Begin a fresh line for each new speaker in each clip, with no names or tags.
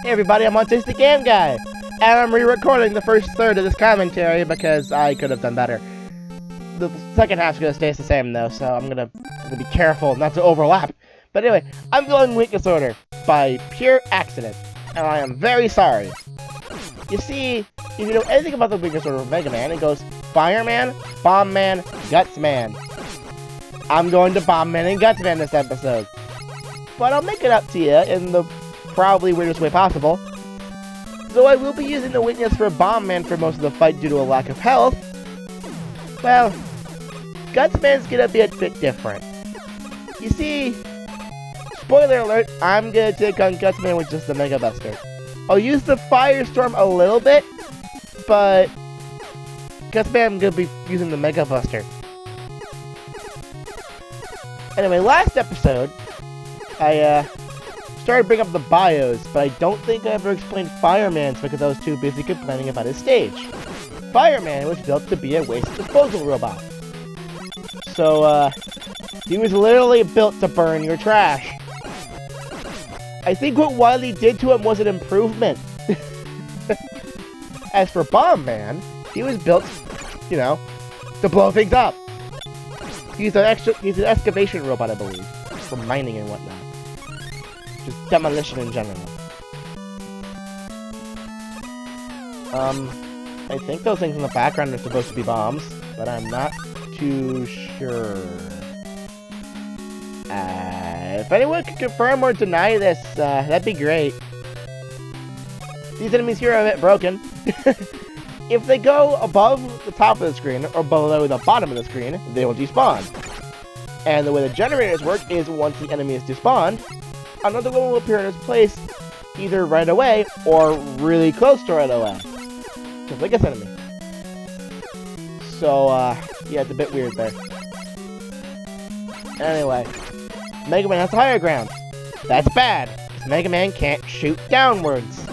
Hey everybody, I'm Autistic Game Guy, and I'm re-recording the first third of this commentary because I could have done better. The second half's gonna stay the same though, so I'm gonna be careful not to overlap. But anyway, I'm going weakness order by pure accident, and I am very sorry. You see, if you know anything about the weakness order of Mega Man, it goes Fireman, Bomb Man, Guts Man. I'm going to Bomb Man and Guts Man this episode. But I'll make it up to you in the probably weirdest way possible. Though I will be using the weakness for Bomb Man for most of the fight due to a lack of health. Well, Guts Man's gonna be a bit different. You see, spoiler alert, I'm gonna take on Guts Man with just the Mega Buster. I'll use the Firestorm a little bit, but Guts Man I'm gonna be using the Mega Buster. Anyway, last episode, I started to bring up the bios, but I don't think I ever explained Fireman's because I was too busy complaining about his stage. Fireman was built to be a waste disposal robot. So, he was literally built to burn your trash. I think what Wily did to him was an improvement. As for Bomb Man, he was built, you know, to blow things up. He's an excavation robot, I believe, for mining and whatnot. Just demolition in general. I think those things in the background are supposed to be bombs, but I'm not too sure. If anyone could confirm or deny this, that'd be great. These enemies here are a bit broken. If they go above the top of the screen, or below the bottom of the screen, they will despawn. And the way the generators work is once the enemy is despawned, another one will appear in its place, either right away, or really close to right away. Just like this enemy. So, yeah, it's a bit weird there. Anyway, Mega Man has the higher ground. That's bad, because Mega Man can't shoot downwards.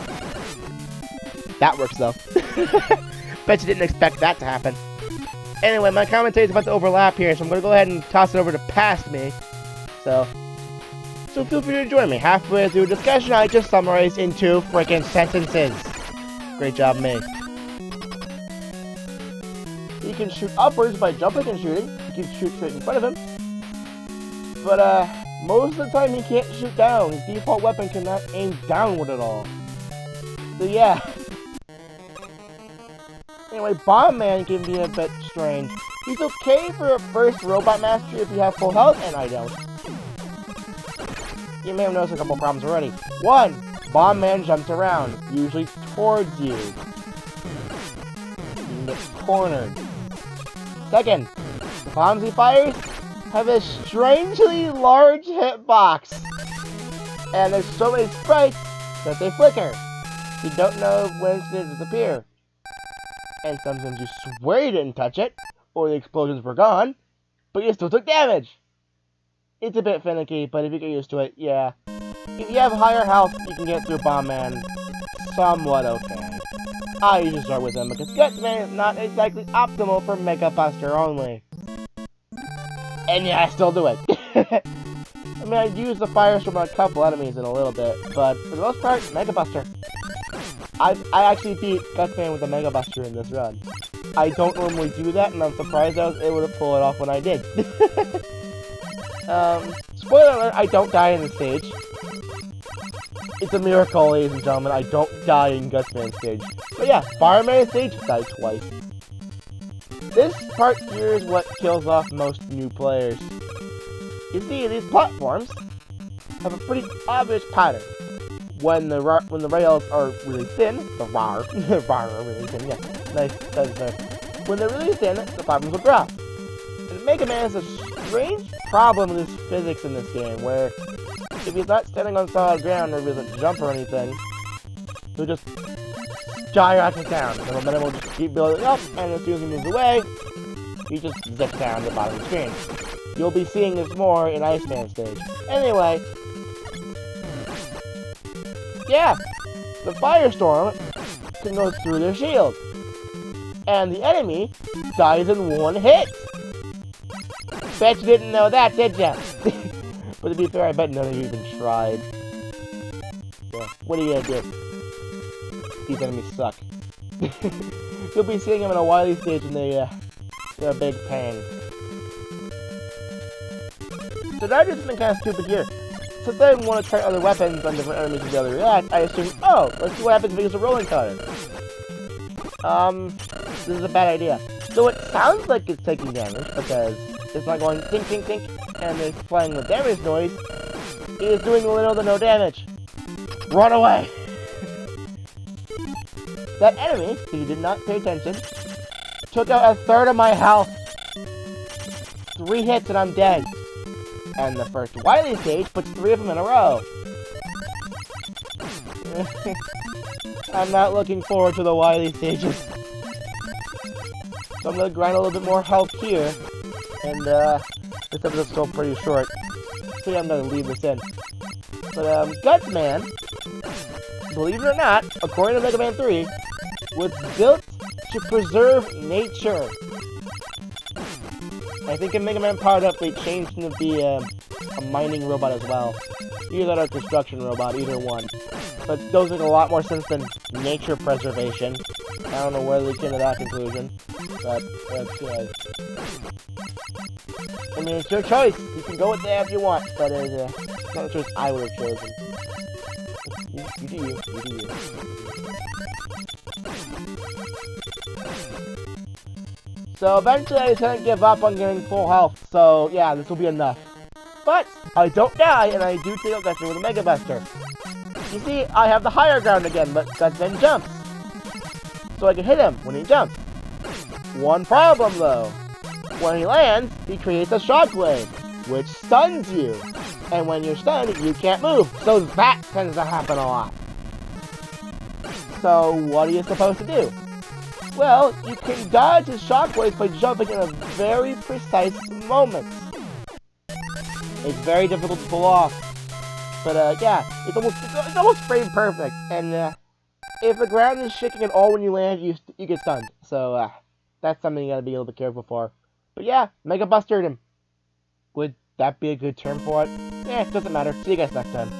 That works, though. Bet you didn't expect that to happen. Anyway, my commentary is about to overlap here, so I'm going to go ahead and toss it over to past me. So feel free to join me. Halfway through the discussion, I just summarized in 2 freaking sentences. Great job, me. He can shoot upwards by jumping and shooting. He can shoot straight in front of him. But, most of the time he can't shoot down. His default weapon cannot aim downward at all. So, yeah. Anyway, Bomb Man can be a bit strange. He's okay for a first robot master if you have full health, and I don't. You may have noticed a couple problems already. 1. Bomb Man jumps around, usually towards you. You can get cornered. 2nd, the bombs he fires have a strangely large hitbox. And there's so many sprites that they flicker. You don't know when it's going to disappear. And sometimes you swear you didn't touch it, or the explosions were gone, but you still took damage. It's a bit finicky, but if you get used to it, yeah. If you have higher health, you can get through Bomb Man somewhat okay. I usually start with him because Guts Man is not exactly optimal for Mega Buster only. And yeah, I still do it. I mean, I use the Firestorm on a couple enemies in a little bit, but for the most part, Mega Buster. I actually beat Guts Man with a Mega Buster in this run. I don't normally do that, and I'm surprised I was able to pull it off when I did. Spoiler alert, I don't die in the stage. It's a miracle, ladies and gentlemen, I don't die in Guts Man's stage. But yeah, Fireman stage, died twice. This part here is what kills off most new players. You see, these platforms have a pretty obvious pattern. When the rails are really thin, the rar are really thin, yeah, nice, that's there. When they're really thin, the platforms will drop. And Mega Man has a strange problem with his physics in this game, where if he's not standing on solid ground or he doesn't jump or anything, he'll just skyrocket down. The momentum will just keep building up, and as soon as he moves away, he just zips down to the bottom of the screen. You'll be seeing this more in Iceman stage. Anyway, yeah, the Firestorm can go through their shield, and the enemy dies in 1 hit. Bet you didn't know that, did ya? But to be fair, I bet none of you even tried. what are you gonna do? These enemies suck. You'll be seeing them in a Wily stage and they're a big pain. So now I do something kind of stupid here. Since I want to try other weapons on different enemies and see how they react, I assume, oh, let's see what happens if we use a rolling card. This is a bad idea. So it sounds like it's taking damage, because it's not going tink, tink, tink, and it's playing the damage noise. It is doing little to no damage. Run away! That enemy, if you did not pay attention, took out a third of my health. 3 hits and I'm dead. And the first Wily stage puts 3 of them in a row. I'm not looking forward to the Wily stages. So I'm gonna grind a little bit more health here. And this episode's still pretty short. So yeah, I'm gonna leave this in. But Gutsman, believe it or not, according to Mega Man 3, was built to preserve nature. I think in Mega Man Powered Up they changed him to be a mining robot as well. Either that or a construction robot, either one. But those make a lot more sense than nature preservation. I don't know whether they came to that conclusion. But that's I mean, it's your choice. You can go with that if you want, but it's not a choice I would have chosen. You do you. You do you. So eventually I decided to give up on getting full health, so yeah, this will be enough. But I don't die, and I do take out Gutsman with a Mega Buster. You see, I have the higher ground again, but Gutsman jumps. So I can hit him when he jumps. One problem though. When he lands, he creates a shockwave, which stuns you. And when you're stunned, you can't move. So that tends to happen a lot. So what are you supposed to do? Well, you can dodge his shockwaves by jumping in a very precise moment. It's very difficult to pull off. But yeah, it's almost frame perfect. And if the ground is shaking at all when you land, you get stunned. So that's something you gotta be a little bit careful for. But yeah, Mega Bustered him. Would that be a good term for it? Eh, doesn't matter. See you guys next time.